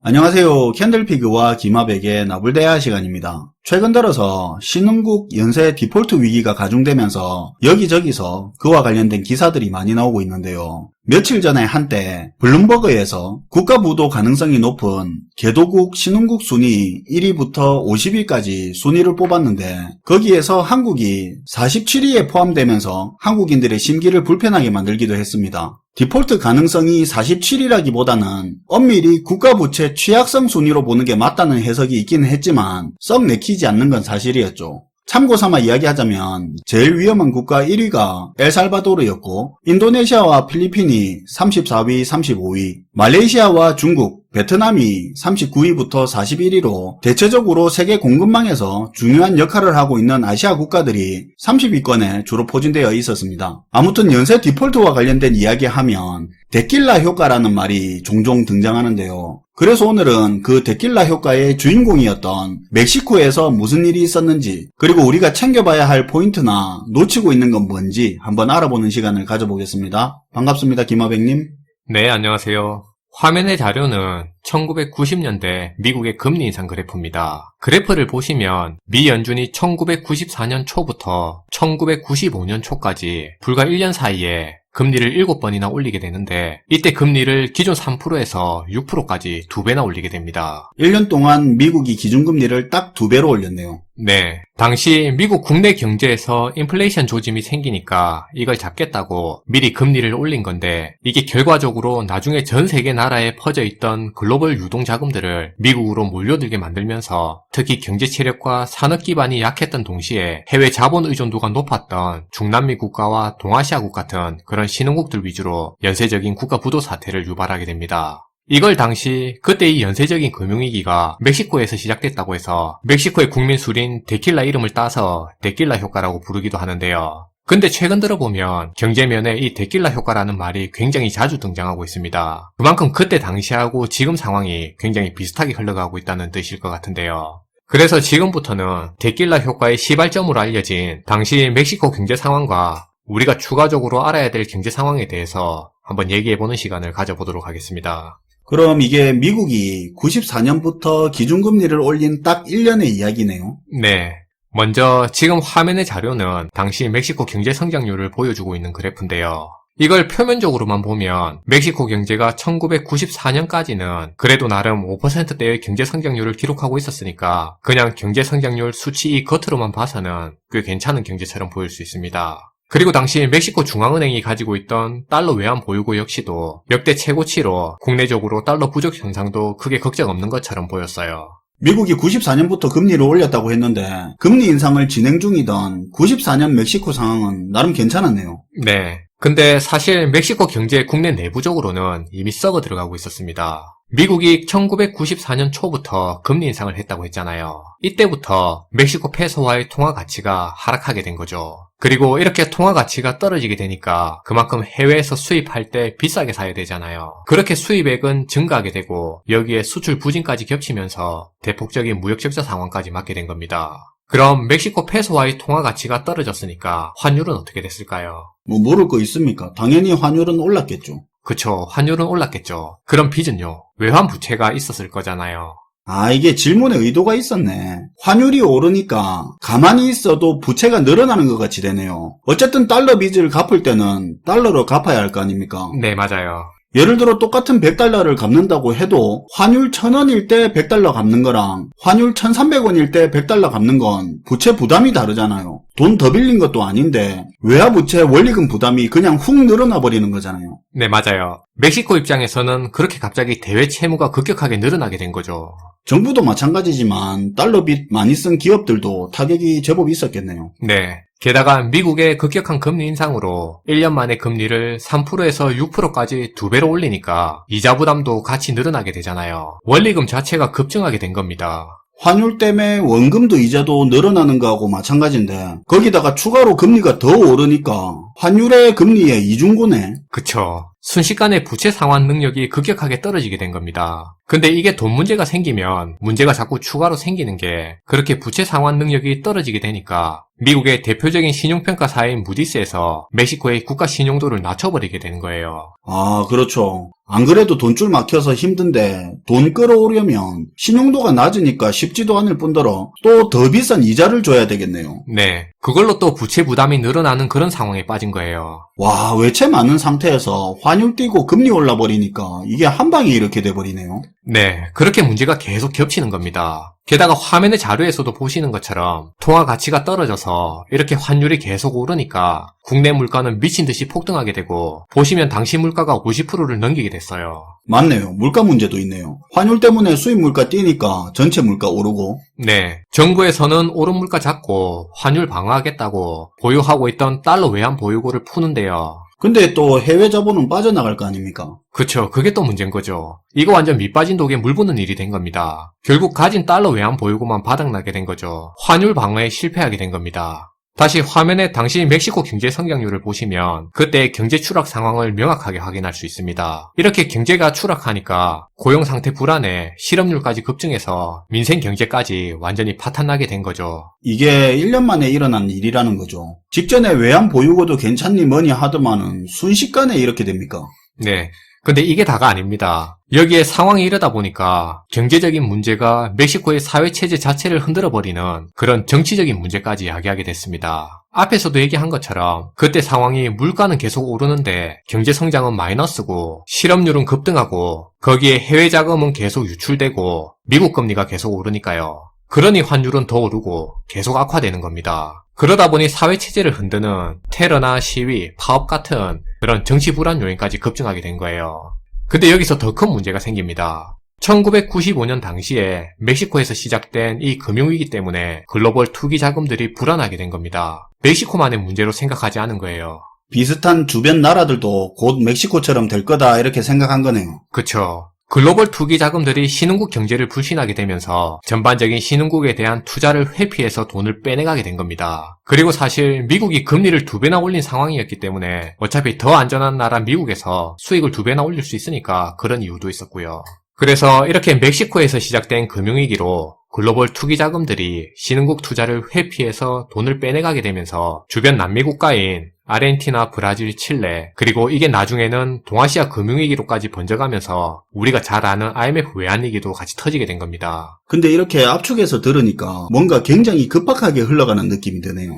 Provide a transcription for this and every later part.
안녕하세요. 캔들피그와 기마백의 나불대화 시간입니다. 최근 들어서 신흥국 연쇄 디폴트 위기가 가중되면서 여기저기서 그와 관련된 기사들이 많이 나오고 있는데요. 며칠 전에 한때 블룸버그에서 국가부도 가능성이 높은 개도국 신흥국 순위 1위부터 50위까지 순위를 뽑았는데 거기에서 한국이 47위에 포함되면서 한국인들의 심기를 불편하게 만들기도 했습니다. 디폴트 가능성이 47이라기보다는 엄밀히 국가부채 취약성 순위로 보는 게 맞다는 해석이 있기는 했지만 썩 내키지 않는 건 사실이었죠. 참고삼아 이야기하자면 제일 위험한 국가 1위가 엘살바도르였고 인도네시아와 필리핀이 34위, 35위, 말레이시아와 중국, 베트남이 39위부터 41위로 대체적으로 세계 공급망에서 중요한 역할을 하고 있는 아시아 국가들이 30위권에 주로 포진되어 있었습니다. 아무튼 연쇄 디폴트와 관련된 이야기하면 데킬라 효과라는 말이 종종 등장하는데요. 그래서 오늘은 그 데킬라 효과의 주인공이었던 멕시코에서 무슨 일이 있었는지, 그리고 우리가 챙겨봐야 할 포인트나 놓치고 있는 건 뭔지 한번 알아보는 시간을 가져보겠습니다. 반갑습니다, 김하백님. 네, 안녕하세요. 화면의 자료는 1990년대 미국의 금리 인상 그래프입니다. 그래프를 보시면 미 연준이 1994년 초부터 1995년 초까지 불과 1년 사이에 금리를 7번이나 올리게 되는데 이때 금리를 기존 3%에서 6%까지 2배나 올리게 됩니다. 1년 동안 미국이 기준금리를 딱 2배로 올렸네요. 네, 당시 미국 국내 경제에서 인플레이션 조짐이 생기니까 이걸 잡겠다고 미리 금리를 올린 건데 이게 결과적으로 나중에 전 세계 나라에 퍼져 있던 글로벌 유동 자금들을 미국으로 몰려들게 만들면서 특히 경제 체력과 산업 기반이 약했던 동시에 해외 자본 의존도가 높았던 중남미 국가와 동아시아국 같은 그런 신흥국들 위주로 연쇄적인 국가 부도 사태를 유발하게 됩니다. 이걸 당시 그때 이 연쇄적인 금융위기가 멕시코에서 시작됐다고 해서 멕시코의 국민 술인 데킬라 이름을 따서 데킬라 효과라고 부르기도 하는데요. 근데 최근 들어보면 경제면에 이 데킬라 효과라는 말이 굉장히 자주 등장하고 있습니다. 그만큼 그때 당시하고 지금 상황이 굉장히 비슷하게 흘러가고 있다는 뜻일 것 같은데요. 그래서 지금부터는 데킬라 효과의 시발점으로 알려진 당시 멕시코 경제 상황과 우리가 추가적으로 알아야 될 경제 상황에 대해서 한번 얘기해보는 시간을 가져보도록 하겠습니다. 그럼 이게 미국이 94년부터 기준금리를 올린 딱 1년의 이야기네요. 네. 먼저 지금 화면의 자료는 당시 멕시코 경제 성장률을 보여주고 있는 그래프인데요. 이걸 표면적으로만 보면 멕시코 경제가 1994년까지는 그래도 나름 5%대의 경제 성장률을 기록하고 있었으니까 그냥 경제 성장률 수치 이 겉으로만 봐서는 꽤 괜찮은 경제처럼 보일 수 있습니다. 그리고 당시 멕시코 중앙은행이 가지고 있던 달러 외환 보유고 역시도 역대 최고치로 국내적으로 달러 부족 현상도 크게 걱정 없는 것처럼 보였어요. 미국이 94년부터 금리를 올렸다고 했는데 금리 인상을 진행 중이던 94년 멕시코 상황은 나름 괜찮았네요. 네. 근데 사실 멕시코 경제 국내 내부적으로는 이미 썩어 들어가고 있었습니다. 미국이 1994년 초부터 금리 인상을 했다고 했잖아요. 이때부터 멕시코 페소와의 통화 가치가 하락하게 된 거죠. 그리고 이렇게 통화 가치가 떨어지게 되니까 그만큼 해외에서 수입할 때 비싸게 사야 되잖아요. 그렇게 수입액은 증가하게 되고 여기에 수출 부진까지 겹치면서 대폭적인 무역 적자 상황까지 맞게 된 겁니다. 그럼 멕시코 페소와의 통화 가치가 떨어졌으니까 환율은 어떻게 됐을까요? 모를 거 있습니까? 당연히 환율은 올랐겠죠. 그쵸, 환율은 올랐겠죠. 그럼 빚은요? 외환 부채가 있었을 거잖아요. 아, 이게 질문에 의도가 있었네. 환율이 오르니까 가만히 있어도 부채가 늘어나는 것 같이 되네요. 어쨌든 달러 빚을 갚을 때는 달러로 갚아야 할 거 아닙니까? 네, 맞아요. 예를 들어 똑같은 100달러를 갚는다고 해도 환율 1000원일 때 100달러 갚는 거랑 환율 1300원일 때 100달러 갚는 건 부채 부담이 다르잖아요. 돈 더 빌린 것도 아닌데 외화부채 원리금 부담이 그냥 훅 늘어나 버리는 거잖아요. 네, 맞아요. 멕시코 입장에서는 그렇게 갑자기 대외 채무가 급격하게 늘어나게 된 거죠. 정부도 마찬가지지만 달러 빚 많이 쓴 기업들도 타격이 제법 있었겠네요. 네. 게다가 미국의 급격한 금리 인상으로 1년 만에 금리를 3%에서 6%까지 2배로 올리니까 이자 부담도 같이 늘어나게 되잖아요. 원리금 자체가 급증하게 된 겁니다. 환율 때문에 원금도 이자도 늘어나는 거하고 마찬가지인데 거기다가 추가로 금리가 더 오르니까 환율의 금리의 이중고네. 그쵸. 순식간에 부채 상환 능력이 급격하게 떨어지게 된 겁니다. 근데 이게 돈 문제가 생기면 문제가 자꾸 추가로 생기는 게 그렇게 부채 상환 능력이 떨어지게 되니까 미국의 대표적인 신용평가사인 무디스에서 멕시코의 국가 신용도를 낮춰버리게 되는 거예요. 아, 그렇죠. 안 그래도 돈줄 막혀서 힘든데 돈 끌어오려면 신용도가 낮으니까 쉽지도 않을 뿐더러 또 더 비싼 이자를 줘야 되겠네요. 네, 그걸로 또 부채 부담이 늘어나는 그런 상황에 빠진 거예요. 와, 외채 많은 상태에서 환율 뛰고 금리 올라버리니까 이게 한 방에 이렇게 돼버리네요. 네, 그렇게 문제가 계속 겹치는 겁니다. 게다가 화면의 자료에서도 보시는 것처럼 통화 가치가 떨어져서 이렇게 환율이 계속 오르니까 국내 물가는 미친 듯이 폭등하게 되고 보시면 당시 물가가 50%를 넘기게 됐어요. 맞네요. 물가 문제도 있네요. 환율 때문에 수입 물가 뛰니까 전체 물가 오르고. 네, 정부에서는 오른 물가 잡고 환율 방어하겠다고 보유하고 있던 달러 외환 보유고를 푸는데요. 근데 또 해외 자본은 빠져나갈 거 아닙니까? 그쵸, 그게 또 문제인 거죠. 이거 완전 밑빠진 독에 물 부는 일이 된 겁니다. 결국 가진 달러 외환 보유고만 바닥나게 된 거죠. 환율 방어에 실패하게 된 겁니다. 다시 화면에 당시 멕시코 경제 성장률을 보시면 그때 경제 추락 상황을 명확하게 확인할 수 있습니다. 이렇게 경제가 추락하니까 고용 상태 불안에 실업률까지 급증해서 민생 경제까지 완전히 파탄나게 된 거죠. 이게 1년 만에 일어난 일이라는 거죠. 직전에 외환 보유고도 괜찮니 뭐니 하더만은 순식간에 이렇게 됩니까? 네. 근데 이게 다가 아닙니다. 여기에 상황이 이러다 보니까 경제적인 문제가 멕시코의 사회체제 자체를 흔들어버리는 그런 정치적인 문제까지 야기하게 됐습니다. 앞에서도 얘기한 것처럼 그때 상황이 물가는 계속 오르는데 경제성장은 마이너스고 실업률은 급등하고 거기에 해외 자금은 계속 유출되고 미국 금리가 계속 오르니까요. 그러니 환율은 더 오르고 계속 악화되는 겁니다. 그러다 보니 사회체제를 흔드는 테러나 시위, 파업 같은 그런 정치 불안 요인까지 급증하게 된 거예요. 근데 여기서 더 큰 문제가 생깁니다. 1995년 당시에 멕시코에서 시작된 이 금융위기 때문에 글로벌 투기 자금들이 불안하게 된 겁니다. 멕시코만의 문제로 생각하지 않은 거예요. 비슷한 주변 나라들도 곧 멕시코처럼 될 거다 이렇게 생각한 거네요. 그쵸. 글로벌 투기 자금들이 신흥국 경제를 불신하게 되면서 전반적인 신흥국에 대한 투자를 회피해서 돈을 빼내가게 된 겁니다. 그리고 사실 미국이 금리를 2배나 올린 상황이었기 때문에 어차피 더 안전한 나라 미국에서 수익을 2배나 올릴 수 있으니까 그런 이유도 있었고요. 그래서 이렇게 멕시코에서 시작된 금융위기로 글로벌 투기 자금들이 신흥국 투자를 회피해서 돈을 빼내가게 되면서 주변 남미 국가인 아르헨티나, 브라질, 칠레, 그리고 이게 나중에는 동아시아 금융위기로까지 번져가면서 우리가 잘 아는 IMF 외환위기도 같이 터지게 된 겁니다. 근데 이렇게 압축해서 들으니까 뭔가 굉장히 급박하게 흘러가는 느낌이 드네요.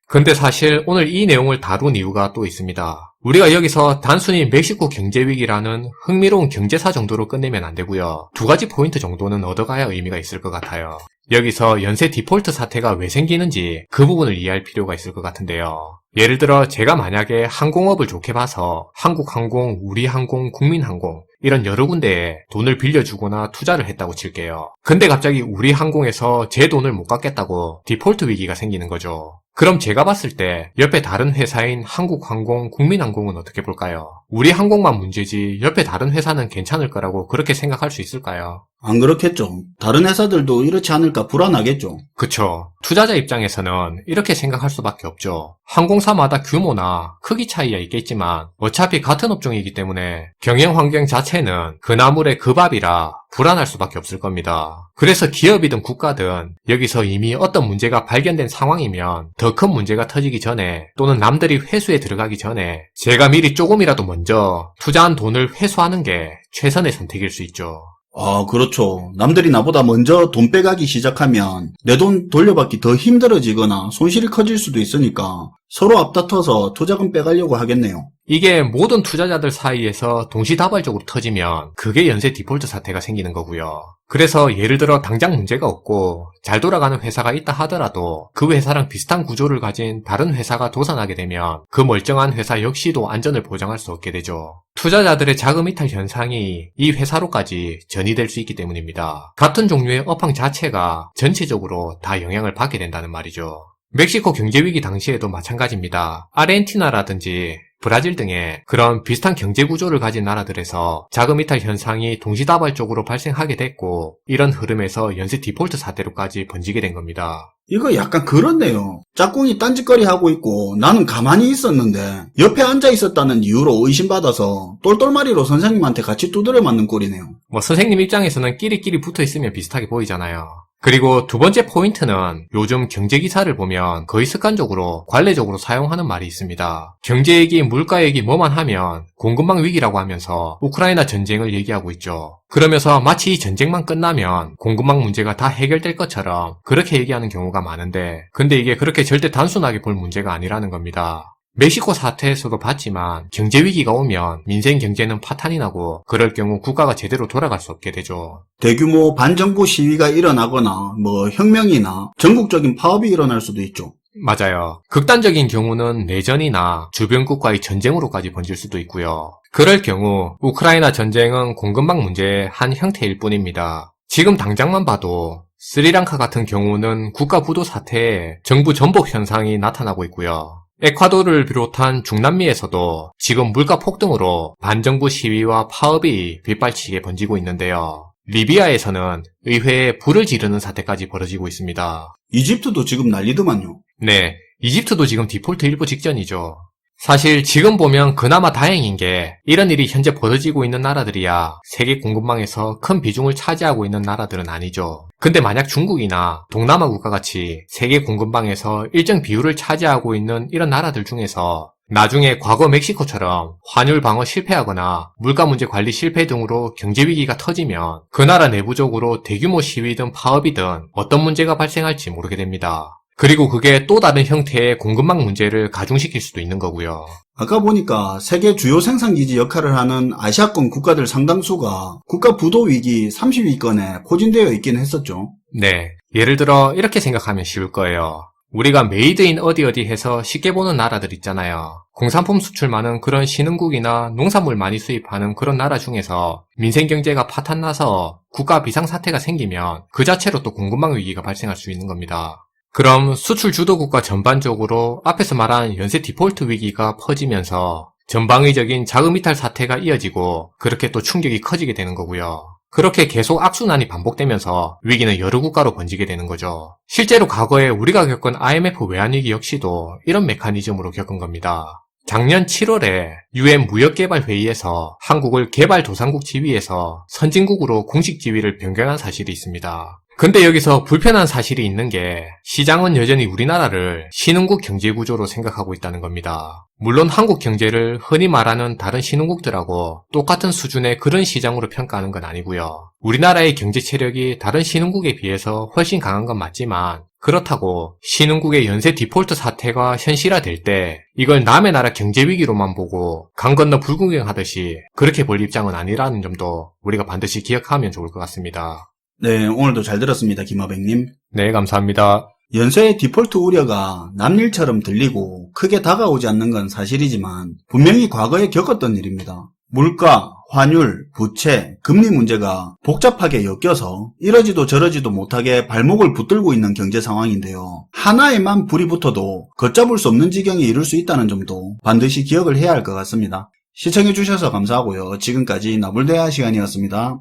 근데 사실 오늘 이 내용을 다룬 이유가 또 있습니다. 우리가 여기서 단순히 멕시코 경제위기라는 흥미로운 경제사 정도로 끝내면 안 되고요. 2가지 포인트 정도는 얻어가야 의미가 있을 것 같아요. 여기서 연쇄 디폴트 사태가 왜 생기는지 그 부분을 이해할 필요가 있을 것 같은데요. 예를 들어 제가 만약에 항공업을 좋게 봐서 한국항공, 우리항공, 국민항공 이런 여러 군데에 돈을 빌려주거나 투자를 했다고 칠게요. 근데 갑자기 우리항공에서 제 돈을 못 갚겠다고 디폴트 위기가 생기는 거죠. 그럼 제가 봤을 때 옆에 다른 회사인 한국항공, 국민항공은 어떻게 볼까요? 우리 항공만 문제지 옆에 다른 회사는 괜찮을 거라고 그렇게 생각할 수 있을까요? 안 그렇겠죠. 다른 회사들도 이렇지 않을까 불안하겠죠. 그쵸. 투자자 입장에서는 이렇게 생각할 수밖에 없죠. 항공사마다 규모나 크기 차이가 있겠지만 어차피 같은 업종이기 때문에 경영 환경 자체는 그 나물의 그 밥이라 불안할 수밖에 없을 겁니다. 그래서 기업이든 국가든 여기서 이미 어떤 문제가 발견된 상황이면 더 큰 문제가 터지기 전에 또는 남들이 회수에 들어가기 전에 제가 미리 조금이라도 먼저 투자한 돈을 회수하는 게 최선의 선택일 수 있죠. 아, 그렇죠. 남들이 나보다 먼저 돈 빼가기 시작하면 내 돈 돌려받기 더 힘들어지거나 손실이 커질 수도 있으니까 서로 앞다퉈서 투자금 빼가려고 하겠네요. 이게 모든 투자자들 사이에서 동시다발적으로 터지면 그게 연쇄 디폴트 사태가 생기는 거고요. 그래서 예를 들어 당장 문제가 없고 잘 돌아가는 회사가 있다 하더라도 그 회사랑 비슷한 구조를 가진 다른 회사가 도산하게 되면 그 멀쩡한 회사 역시도 안전을 보장할 수 없게 되죠. 투자자들의 자금 이탈 현상이 이 회사로까지 전이될 수 있기 때문입니다. 같은 종류의 업황 자체가 전체적으로 다 영향을 받게 된다는 말이죠. 멕시코 경제위기 당시에도 마찬가지입니다. 아르헨티나라든지 브라질 등의 그런 비슷한 경제 구조를 가진 나라들에서 자금 이탈 현상이 동시다발적으로 발생하게 됐고 이런 흐름에서 연쇄 디폴트 사태로까지 번지게 된 겁니다. 이거 약간 그렇네요. 짝꿍이 딴짓거리 하고 있고 나는 가만히 있었는데 옆에 앉아 있었다는 이유로 의심받아서 똘똘마리로 선생님한테 같이 두드려 맞는 꼴이네요. 선생님 입장에서는 끼리끼리 붙어 있으면 비슷하게 보이잖아요. 그리고 두 번째 포인트는 요즘 경제기사를 보면 거의 습관적으로 관례적으로 사용하는 말이 있습니다. 경제 얘기, 물가 얘기 뭐만 하면 공급망 위기라고 하면서 우크라이나 전쟁을 얘기하고 있죠. 그러면서 마치 이 전쟁만 끝나면 공급망 문제가 다 해결될 것처럼 그렇게 얘기하는 경우가 많은데, 근데 이게 그렇게 절대 단순하게 볼 문제가 아니라는 겁니다. 멕시코 사태에서도 봤지만 경제 위기가 오면 민생 경제는 파탄이 나고 그럴 경우 국가가 제대로 돌아갈 수 없게 되죠. 대규모 반정부 시위가 일어나거나 혁명이나 전국적인 파업이 일어날 수도 있죠. 맞아요. 극단적인 경우는 내전이나 주변국과의 전쟁으로까지 번질 수도 있고요. 그럴 경우 우크라이나 전쟁은 공급망 문제의 한 형태일 뿐입니다. 지금 당장만 봐도 스리랑카 같은 경우는 국가 부도 사태에 정부 전복 현상이 나타나고 있고요. 에콰도르를 비롯한 중남미에서도 지금 물가 폭등으로 반정부 시위와 파업이 빗발치게 번지고 있는데요. 리비아에서는 의회에 불을 지르는 사태까지 벌어지고 있습니다. 이집트도 지금 난리더만요. 네, 이집트도 지금 디폴트 일부 직전이죠. 사실 지금 보면 그나마 다행인 게 이런 일이 현재 벌어지고 있는 나라들이야 세계 공급망에서 큰 비중을 차지하고 있는 나라들은 아니죠. 근데 만약 중국이나 동남아 국가같이 세계 공급망에서 일정 비율을 차지하고 있는 이런 나라들 중에서 나중에 과거 멕시코처럼 환율 방어 실패하거나 물가 문제 관리 실패 등으로 경제 위기가 터지면 그 나라 내부적으로 대규모 시위든 파업이든 어떤 문제가 발생할지 모르게 됩니다. 그리고 그게 또 다른 형태의 공급망 문제를 가중시킬 수도 있는 거고요. 아까 보니까 세계 주요 생산기지 역할을 하는 아시아권 국가들 상당수가 국가 부도 위기 30위권에 포진되어 있긴 했었죠. 네, 예를 들어 이렇게 생각하면 쉬울 거예요. 우리가 메이드 인 어디 해서 쉽게 보는 나라들 있잖아요. 공산품 수출 많은 그런 신흥국이나 농산물 많이 수입하는 그런 나라 중에서 민생경제가 파탄나서 국가 비상사태가 생기면 그 자체로 또 공급망 위기가 발생할 수 있는 겁니다. 그럼 수출 주도 국가 전반적으로 앞에서 말한 연쇄 디폴트 위기가 퍼지면서 전방위적인 자금 이탈 사태가 이어지고 그렇게 또 충격이 커지게 되는 거고요. 그렇게 계속 악순환이 반복되면서 위기는 여러 국가로 번지게 되는 거죠. 실제로 과거에 우리가 겪은 IMF 외환위기 역시도 이런 메커니즘으로 겪은 겁니다. 작년 7월에 UN 무역개발회의에서 한국을 개발도상국 지위에서 선진국으로 공식 지위를 변경한 사실이 있습니다. 근데 여기서 불편한 사실이 있는 게 시장은 여전히 우리나라를 신흥국 경제구조로 생각하고 있다는 겁니다. 물론 한국 경제를 흔히 말하는 다른 신흥국들하고 똑같은 수준의 그런 시장으로 평가하는 건 아니고요. 우리나라의 경제 체력이 다른 신흥국에 비해서 훨씬 강한 건 맞지만 그렇다고 신흥국의 연쇄 디폴트 사태가 현실화될 때 이걸 남의 나라 경제 위기로만 보고 강 건너 불구경하듯이 그렇게 볼 입장은 아니라는 점도 우리가 반드시 기억하면 좋을 것 같습니다. 네, 오늘도 잘 들었습니다, 김하백님. 네, 감사합니다. 연쇄 디폴트 우려가 남일처럼 들리고 크게 다가오지 않는 건 사실이지만 분명히 과거에 겪었던 일입니다. 물가, 환율, 부채, 금리 문제가 복잡하게 엮여서 이러지도 저러지도 못하게 발목을 붙들고 있는 경제 상황인데요. 하나에만 불이 붙어도 걷잡을 수 없는 지경에 이를 수 있다는 점도 반드시 기억을 해야 할 것 같습니다. 시청해주셔서 감사하고요. 지금까지 나불대화 시간이었습니다.